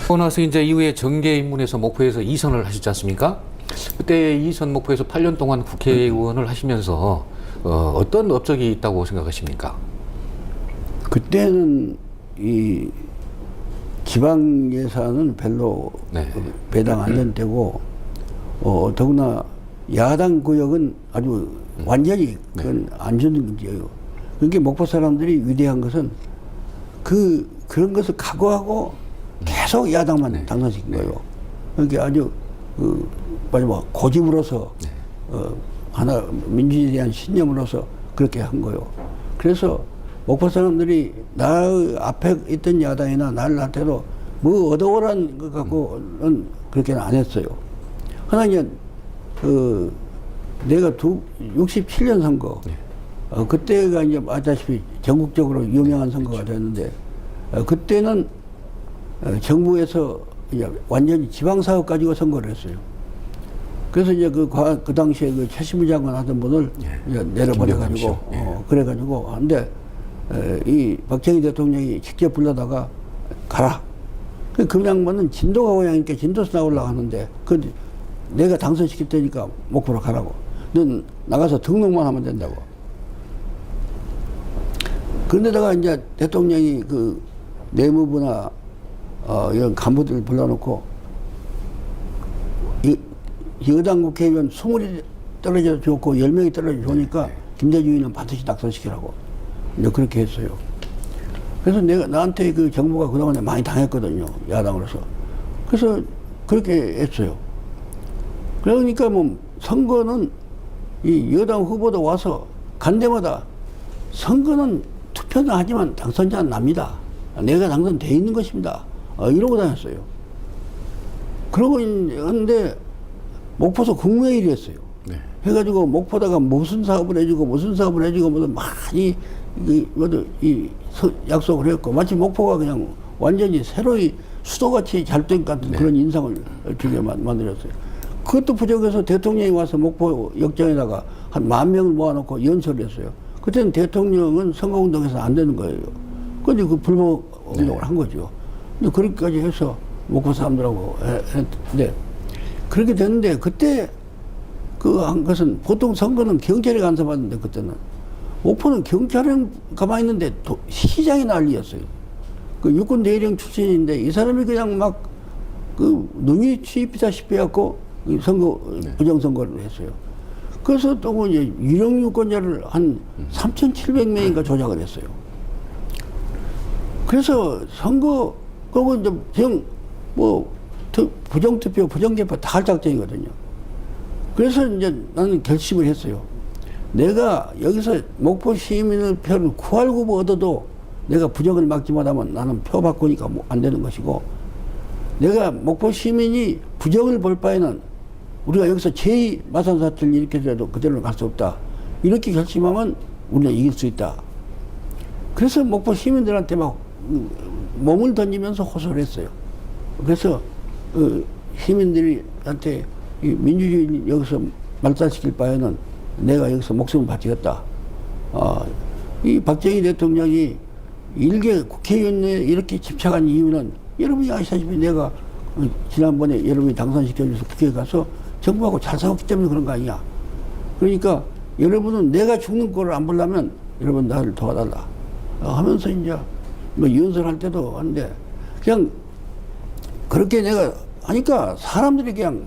그러고 나서 이제 이후에 정계 입문해서 목포에서 2선을 하셨지 않습니까? 그때 2선 목포에서 8년 동안 국회의원을 하시면서 어떤 업적이 있다고 생각하십니까? 그때는 이 지방 예산은 별로 네. 배당 안 된 때고, 더구나 야당 구역은 아주 완전히 그건 안 주는 문제예요. 그러니까 목포 사람들이 위대한 것은 그런 것을 각오하고 계속 야당만 당선시킨 거예요. 그러니까 아주 마지막 고집으로서 하나 민주주의에 대한 신념으로서 그렇게 한 거예요. 그래서 목포 사람들이 나 앞에 있던 야당이나 나를 할 때도 뭐 얻어오라는 것 갖고는 그렇게는 안 했어요. 하나 이제 내가 67년 선거 그때가 이제 아시다시피 전국적으로 유명한 선거가 됐는데 그때는 정부에서 이제 완전히 지방사업 가지고 선거를 했어요. 그래서 이제 그 당시에 그 최신부 장관 하던 분을 이제 내려보내가지고 그래가지고 한데 이 박정희 대통령이 직접 불러다가 가라. 그 양반은 진도가 고향이니까 진도서 나오려고 하는데 내가 당선시킬 테니까 목포로 가라고. 넌 나가서 등록만 하면 된다고. 그런데다가 이제 대통령이 그 내무부나 이런 간부들을 불러놓고 여당 국회의원 20이 떨어져 줬고 10명이 떨어져 주니까 김대중이는 반드시 낙선시키라고 이제 그렇게 했어요. 그래서 나한테 그 정부가 그동안에 많이 당했거든요. 야당으로서. 그래서 그렇게 했어요. 그러니까 뭐 선거는 이 여당 후보도 와서 간 데마다 선거는 투표는 하지만 당선자는 납니다. 내가 당선돼 있는 것입니다. 이러고 다녔어요. 그러고 있는데 목포서 국무회의를 했어요. 네. 해가지고 목포다가 무슨 사업을 해주고 무슨 사업을 해주고 무슨 많이 약속을 했고 마치 목포가 그냥 완전히 새로이 수도같이 잘 된 것 같은 그런 인상을 주게 만들었어요. 그것도 부족해서 대통령이 와서 목포 역장에다가 한 10,000명을 모아놓고 연설을 했어요. 그때는 대통령은 선거운동에서 안 되는 거예요. 근데 그 불복 운동을 한 거죠. 근데 그렇게까지 해서 목포 사람들하고 했는데 그렇게 됐는데 그때 한 것은 보통 선거는 경찰이 간섭하는데 그때는 목포는 경찰은 가만히 있는데 시장이 난리였어요. 그 육군 대령 출신인데 이 사람이 그냥 막 눈이 취입다시피 해갖고 선거 부정선거를 했어요. 그래서 또 이제 유령 유권자를 한 3,700명인가 조작을 했어요. 그래서 선거 그리고 이제 부정투표, 부정개표 다 할 작정이거든요. 그래서 이제 나는 결심을 했어요. 내가 여기서 목포 시민의 표를 9할구부 얻어도 내가 부정을 막지 못하면 나는 표 바꾸니까 안 되는 것이고 내가 목포 시민이 부정을 볼 바에는 우리가 여기서 제2 마산사태를 일으켜서라도 그대로 갈 수 없다. 이렇게 결심하면 우리가 이길 수 있다. 그래서 목포 시민들한테 막 몸을 던지면서 호소를 했어요. 그래서 시민들한테 민주주의 여기서 말살시킬 바에는 내가 여기서 목숨을 바치겠다. 이 박정희 대통령이 일개 국회의원에 이렇게 집착한 이유는 여러분이 아시다시피 내가 지난번에 여러분이 당선시켜줘서 국회에 가서 정부하고 잘 싸웠기 때문에 그런 거 아니야. 그러니까 여러분은 내가 죽는 꼴을 안 보려면 여러분 나를 도와달라 하면서 이제 뭐 연설할 때도 하는데 그냥 그렇게 내가 하니까 사람들이 그냥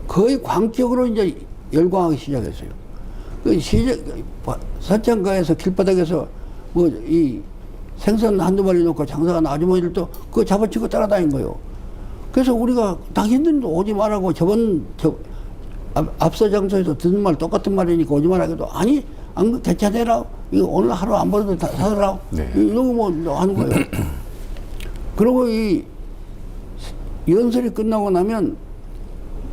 거의 광격으로 이제 열광하기 시작했어요. 사창가에서 길바닥에서 뭐 이 생선 한두 마리 놓고 장사하는 아주머니들도 그거 잡아치고 따라다닌 거예요. 그래서 우리가 당신들도 오지 말라고 앞서 장소에서 듣는 말 똑같은 말이니까 오지 말라고 아니 안 괜찮아라 이거 오늘 하루 안 벌어도 다 사더라 이러고 뭐 하는 거예요. 그리고 이 연설이 끝나고 나면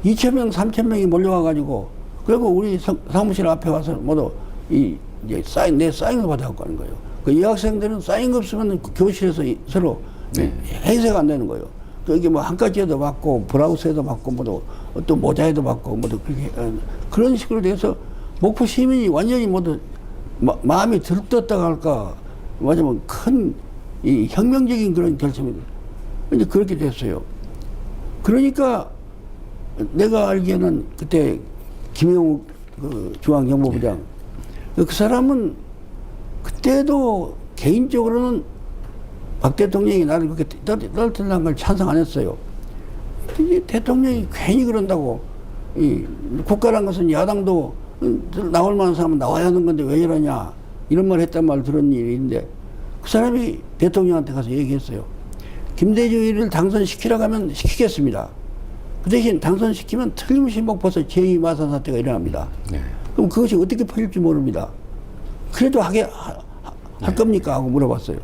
2,000명, 3,000명이 몰려와가지고 그리고 우리 사무실 앞에 와서 모두 이제 내 사인을 받아갖고 가는 거예요. 그 여학생들은 사인 거 없으면 그 교실에서 서로 행세가 안 되는 거예요. 이게 뭐 한가지에도 받고 브라우스에도 받고 모두 또 모자에도 받고 모두 그렇게 그런 식으로 돼서 목포 시민이 완전히 모두 마음이 들떴다고 할까 맞으면 큰 이 혁명적인 그런 결심이 이제 그렇게 됐어요. 그러니까 내가 알기에는 그때 김영욱 그 중앙정보부장 그 사람은 그때도 개인적으로는 박 대통령이 나를 그렇게 떨어뜨리는 걸 찬성 안 했어요. 이 대통령이 괜히 그런다고 이 국가란 것은 야당도 나올 만한 사람은 나와야 하는 건데 왜 이러냐 이런 말 했단 말 들은 일이 있는데 그 사람이 대통령한테 가서 얘기했어요. 김대중이를 당선시키라고 하면 시키겠습니다. 그 대신 당선시키면 틀림없이 목포에서 제2마산 사태가 일어납니다. 네. 그럼 그것이 어떻게 풀릴지 모릅니다. 그래도 할 겁니까? 하고 물어봤어요.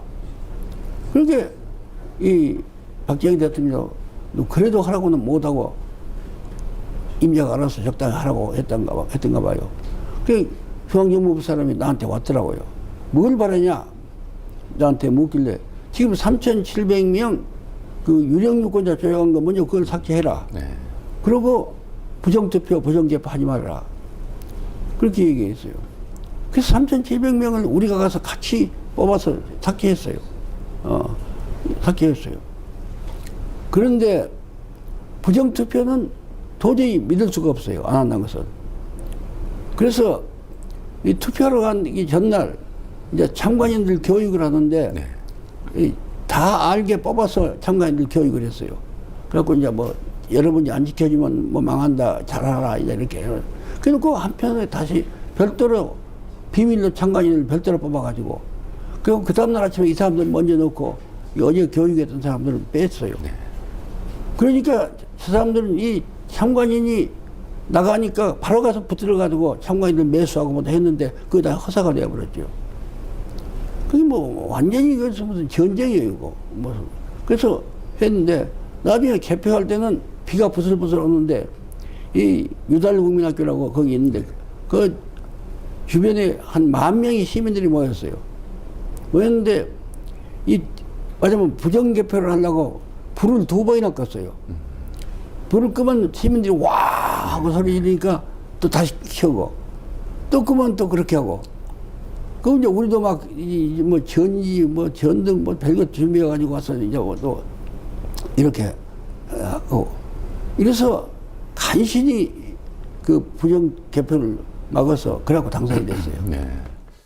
그렇게 이 박정희 대통령 그래도 하라고는 못하고 임자가 알아서 적당히 하라고 했던가 봐요. 그 중앙정보부 사람이 나한테 왔더라고요. 뭘 바라냐? 나한테 묻길래 지금 3,700명 그 유령 유권자 조작한 거 먼저 그걸 삭제해라. 네. 그리고 부정투표, 부정개표 하지 말아라. 그렇게 얘기했어요. 그래서 3,700명을 우리가 가서 같이 뽑아서 삭제했어요. 삭제했어요. 그런데 부정투표는 도저히 믿을 수가 없어요. 안 한다는 것은. 그래서 이 투표하러 간 이 전날 이제 참관인들 교육을 하는데 네. 다 알게 뽑아서 참관인들 교육을 했어요. 그래갖고 이제 뭐 여러분이 안 지켜주면 뭐 망한다, 잘하라, 이제 이렇게. 그래놓고 한편에 다시 별도로 비밀로 참관인을 별도로 뽑아가지고 그리고 그 다음날 아침에 이 사람들 먼저 넣고 어제 교육했던 사람들을 뺐어요. 네. 그러니까 저 사람들은 이 참관인이 나가니까 바로 가서 붙들어가지고 참관인들 매수하고 뭐 했는데 그거 다 허사가 되어버렸죠. 그게 뭐 완전히 그래서 무슨 전쟁이에요, 이거. 무슨. 그래서 했는데 나중에 개표할 때는 비가 부슬부슬 오는데 이 유달국민학교라고 거기 있는데 그 주변에 한 10,000명의 시민들이 모였어요. 모였는데 이 맞으면 부정개표를 하려고 불을 2번이나 껐어요. 불을 끄면 시민들이 와 하고 소리 지르니까 또 다시 켜고 또 끄면 또 그렇게 하고 그럼 이제 우리도 막 뭐 전지 뭐 전등 뭐 별것 준비해 가지고 와서 이제 또 이렇게 하고 이래서 간신히 그 부정 개표를 막아서 그래갖고 당선이 됐어요. 네.